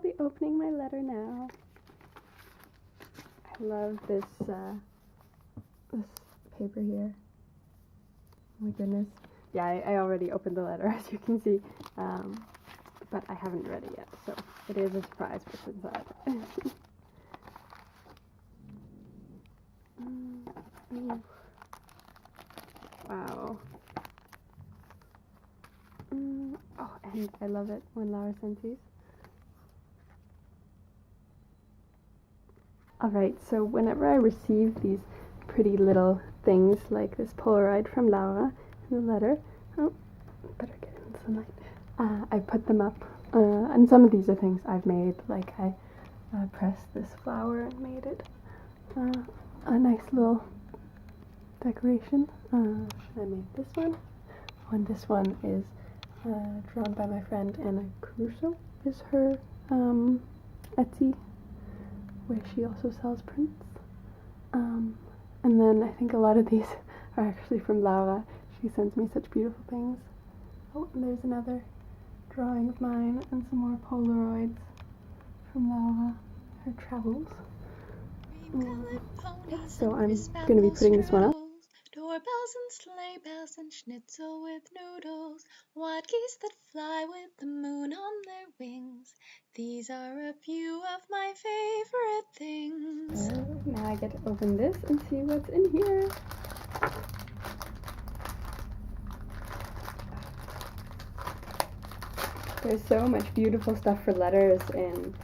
be opening my letter now. I love this this paper here. Oh my goodness. Yeah, I already opened the letter, as you can see, but I haven't read it yet, so it is a surprise what's inside. Wow. Oh, and I love it when Laura sends these. Alright, so whenever I receive these pretty little things like this Polaroid from Laura in the letter, oh, better get in the sunlight, I put them up, and some of these are things I've made, like I pressed this flower and made it a nice little decoration. I made this one, and this one is drawn by my friend Anna Caruso, is her Etsy, where she also sells prints. And then I think a lot of these are actually from Laura. She sends me such beautiful things. Oh, and there's another drawing of mine and some more Polaroids from Laura, her travels. So I'm going to be putting this one up. Doorbells and sleigh bells and schnitzel with noodles, wild geese that fly with the moon on their wings. These are a few of my favorite things. So now I get to open this and see what's in here. There's so much beautiful stuff for letters in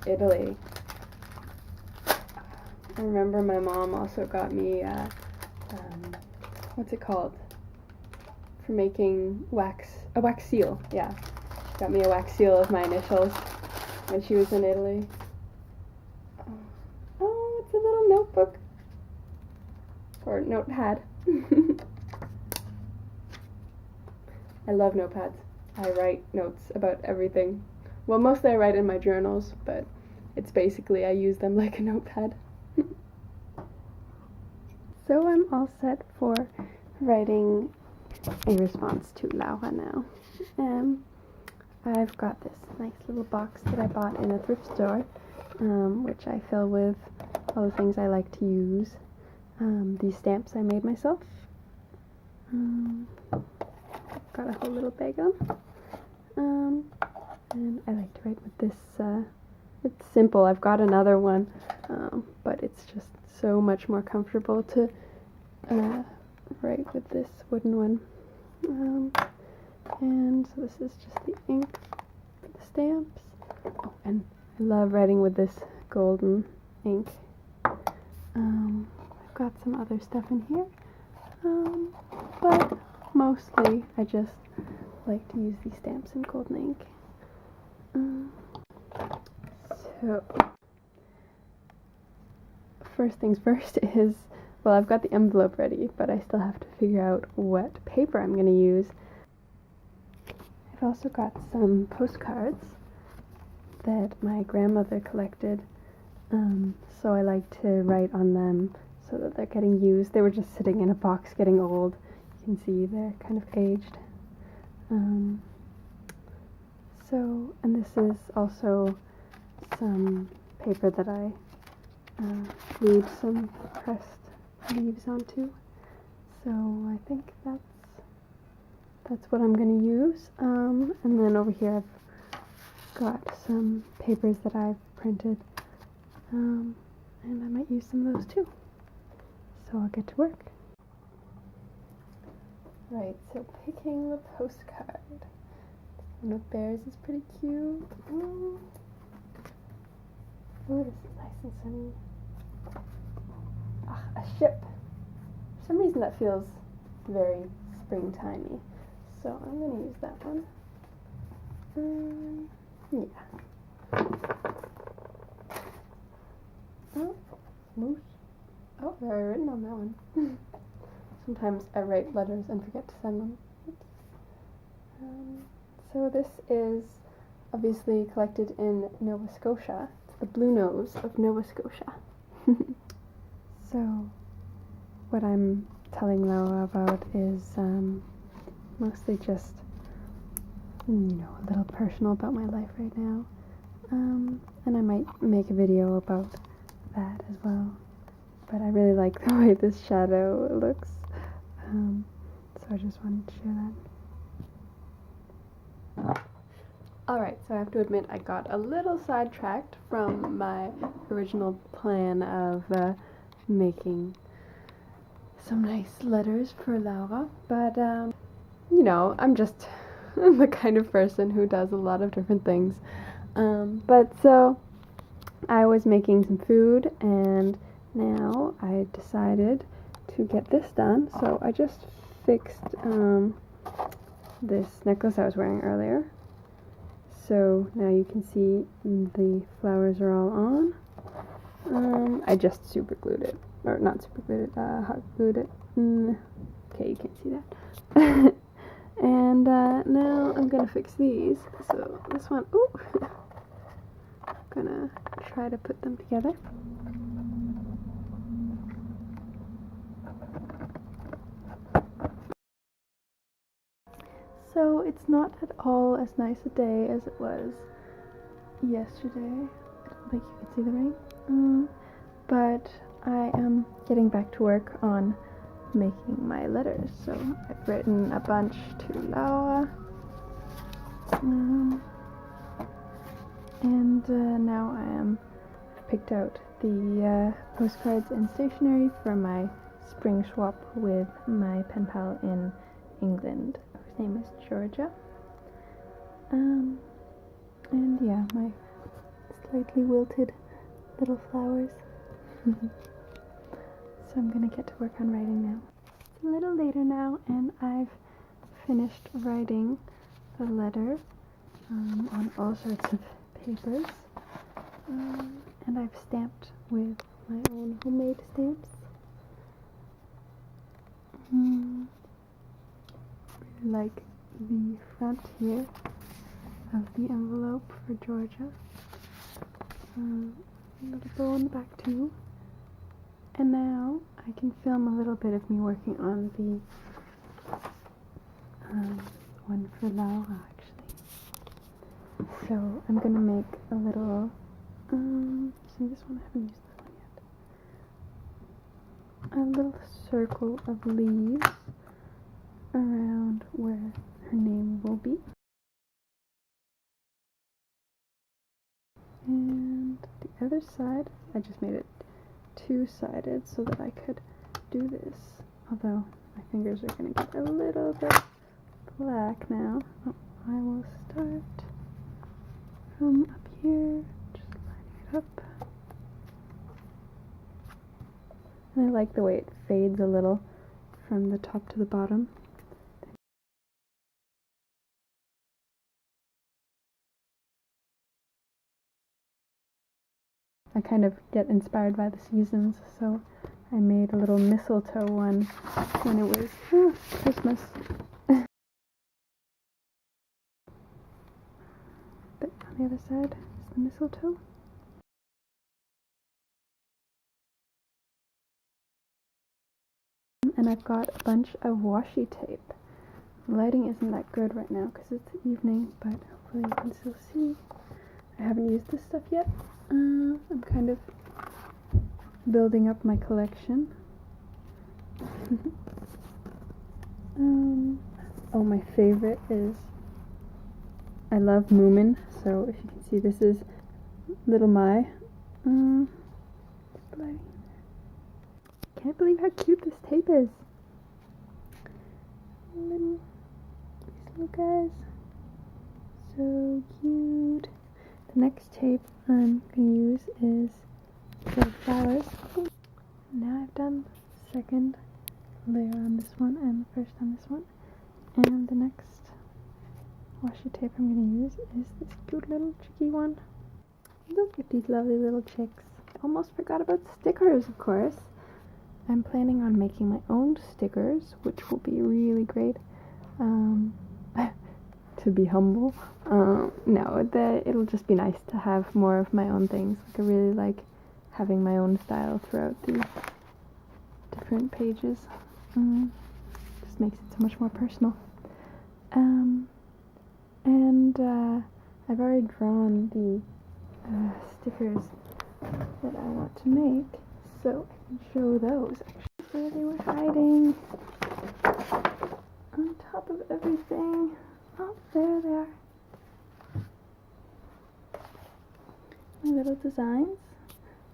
Italy. I remember my mom also got me, what's it called? For making a wax seal, yeah. She got me a wax seal of my initials when she was in Italy. Oh, it's a little notebook. Or notepad. I love notepads. I write notes about everything. Well, mostly I write in my journals, but it's basically I use them like a notepad. So I'm all set for writing a response to Laura now. I've got this nice little box that I bought in a thrift store, which I fill with all the things I like to use. These stamps I made myself. I've got a whole little bag of them. And I like to write with this, it's simple. I've got another one, but it's just so much more comfortable to write with this wooden one. And so this is just the ink for the stamps. Oh, and I love writing with this golden ink. I've got some other stuff in here, but mostly I just like to use these stamps in golden ink. So first things first is, well, I've got the envelope ready, but I still have to figure out what paper I'm going to use. I've also got some postcards that my grandmother collected, so I like to write on them so that they're getting used. They were just sitting in a box getting old. You can see they're kind of aged. And this is also some paper that I glued some pressed leaves onto. So I think that's what I'm going to use. And then over here I've got some papers that I've printed, and I might use some of those too. So I'll get to work. Right, so picking the postcard. This one with bears is pretty cute. Oh, this is nice and sunny. Ah, a ship. For some reason that feels very springtimey. So I'm going to use that one. Yeah. Oh, moose. Oh, there I written on that one. Sometimes I write letters and forget to send them. Oops. So this is obviously collected in Nova Scotia. It's the blue nose of Nova Scotia. So what I'm telling Laura about is mostly just a little personal about my life right now. And I might make a video about that as well. But I really like the way this shadow looks. So I just wanted to share that. Alright, so I have to admit I got a little sidetracked from my original plan of making some nice letters for Laura. But, I'm just the kind of person who does a lot of different things. But so I was making some food, and now I decided to get this done. So I just fixed this necklace I was wearing earlier. So now you can see the flowers are all on. I just super glued it, or not super glued it, hot glued it. Okay, you can't see that. And now I'm gonna fix these. So this one, I'm gonna try to put them together. So it's not at all as nice a day as it was yesterday. I don't think you can see the rain. But I am getting back to work on making my letters. So I've written a bunch to Laura. And now I've picked out the postcards and stationery for my spring swap with my pen pal in England, whose name is Georgia. And yeah, my slightly wilted little flowers. So I'm gonna get to work on writing now. It's a little later now, and I've finished writing the letter on all sorts of papers. And I've stamped with my own homemade stamps. Really like the front here of the envelope for Georgia. A little bow on the back too. And now I can film a little bit of me working on the one for Laura, actually. So I'm gonna make a little, see this one, I haven't used that one yet. A little circle of leaves around where her name will be. And the other side, I just made it two-sided so that I could do this, although my fingers are going to get a little bit black now. I will start from up here, just lining it up. And I like the way it fades a little from the top to the bottom. I kind of get inspired by the seasons, so I made a little mistletoe one when it was Christmas. But on the other side is the mistletoe. And I've got a bunch of washi tape. The lighting isn't that good right now because it's the evening, but hopefully you can still see. I haven't used this stuff yet. I'm kind of building up my collection. Oh, my favorite is, I love Moomin, so if you can see, this is Little My. Can't believe how cute this tape is. These little guys. So cute. The next tape I'm going to use is for the flowers. Now I've done the second layer on this one and the first on this one. And the next washi tape I'm going to use is this cute little chicky one. Look at these lovely little chicks. Almost forgot about stickers, of course. I'm planning on making my own stickers, which will be really great. To be humble. No, it'll just be nice to have more of my own things. Like, I really like having my own style throughout the different pages. Just makes it so much more personal. And And I've already drawn the stickers that I want to make, so I can show those. Actually, where they were hiding on top of everything. Oh, there they are. My little designs.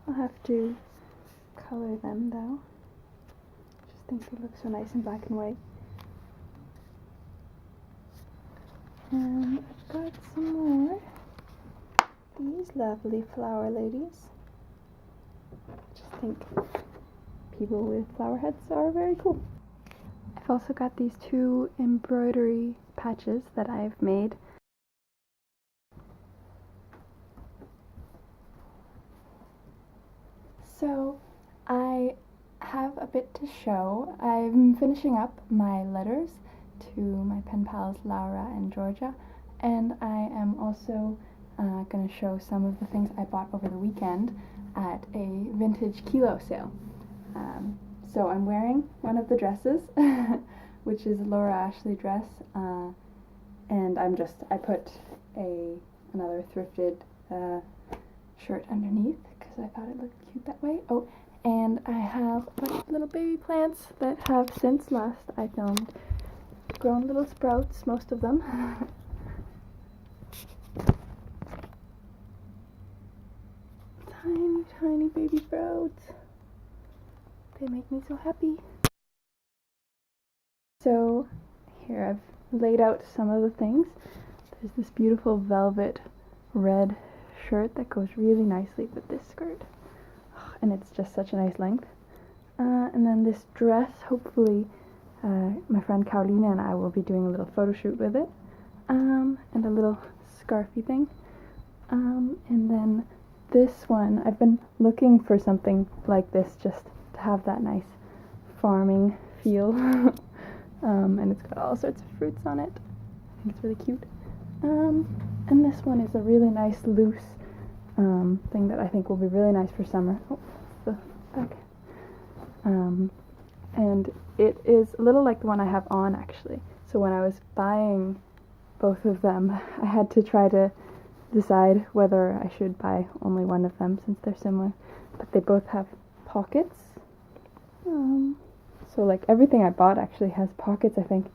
I'll have to color them though. Just think they look so nice in black and white. And I've got some more. These lovely flower ladies. Just think people with flower heads are very cool. I've also got these two embroidery patches that I've made. So I have a bit to show. I'm finishing up my letters to my pen pals Laura and Georgia, and I am also going to show some of the things I bought over the weekend at a vintage kilo sale. So I'm wearing one of the dresses, which is a Laura Ashley dress, and I put another thrifted shirt underneath because I thought it looked cute that way. Oh, and I have a bunch of little baby plants that have, since last I filmed, grown little sprouts, most of them. Tiny, tiny baby sprouts. They make me so happy. So here I've laid out some of the things. There's this beautiful velvet red shirt that goes really nicely with this skirt. And it's just such a nice length. And then this dress, hopefully my friend Carolina and I will be doing a little photo shoot with it. And a little scarfy thing. And then this one, I've been looking for something like this just to have that nice farming feel. And it's got all sorts of fruits on it. I think it's really cute. And this one is a really nice loose thing that I think will be really nice for summer. Oh, that's the back. And it is a little like the one I have on, actually. So when I was buying both of them, I had to try to decide whether I should buy only one of them since they're similar. But they both have pockets. So like everything I bought actually has pockets, I think.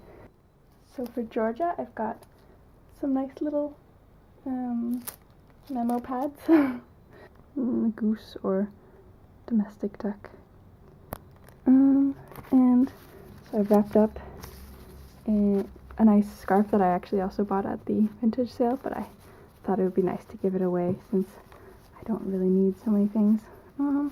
So for Georgia, I've got some nice little memo pads. A goose or domestic duck. And so I've wrapped up a nice scarf that I actually also bought at the vintage sale, but I thought it would be nice to give it away since I don't really need so many things. And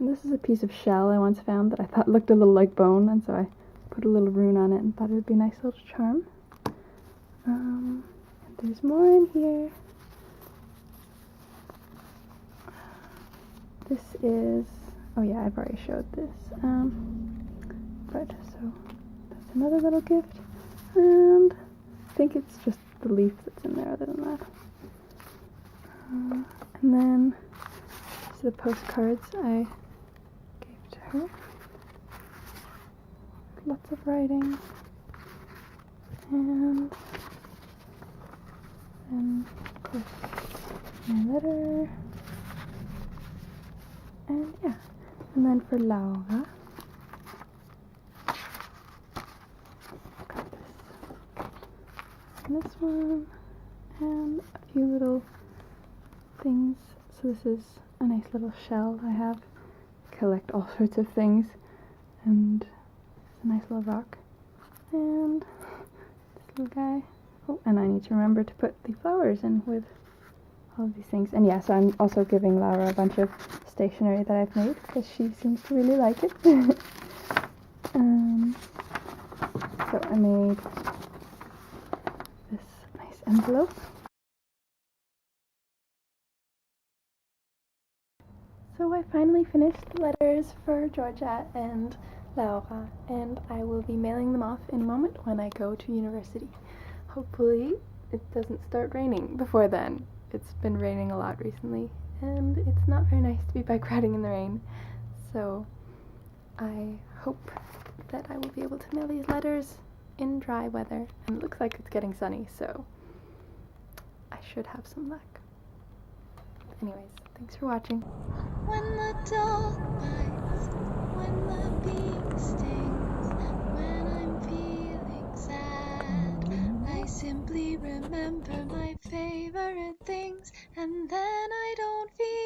this is a piece of shell I once found that I thought looked a little like bone, and so I put a little rune on it and thought it would be a nice little charm. And there's more in here. This is, oh yeah, I've already showed this. But so that's another little gift, and I think it's just the leaf that's in there other than that. And then these are the postcards I gave to her. Lots of writing. And then, of course, my letter. And yeah. And then for Laura, I've got this. And this one. And a few little things. So this is a nice little shell I have. Collect all sorts of things. And it's a nice little rock. And this little guy. Oh, and I need to remember to put the flowers in with all of these things. And yeah, so I'm also giving Laura a bunch of stationery that I've made because she seems to really like it. So I made this nice envelope. So I finally finished the letters for Georgia and Laura, and I will be mailing them off in a moment when I go to university. Hopefully it doesn't start raining before then. It's been raining a lot recently, and it's not very nice to be bike riding in the rain. So I hope that I will be able to mail these letters in dry weather. And it looks like it's getting sunny, so I should have some luck. Anyways, thanks for watching. When the dog bites, when the bee stings, when I'm feeling sad, I simply remember my favorite things, and then I don't feel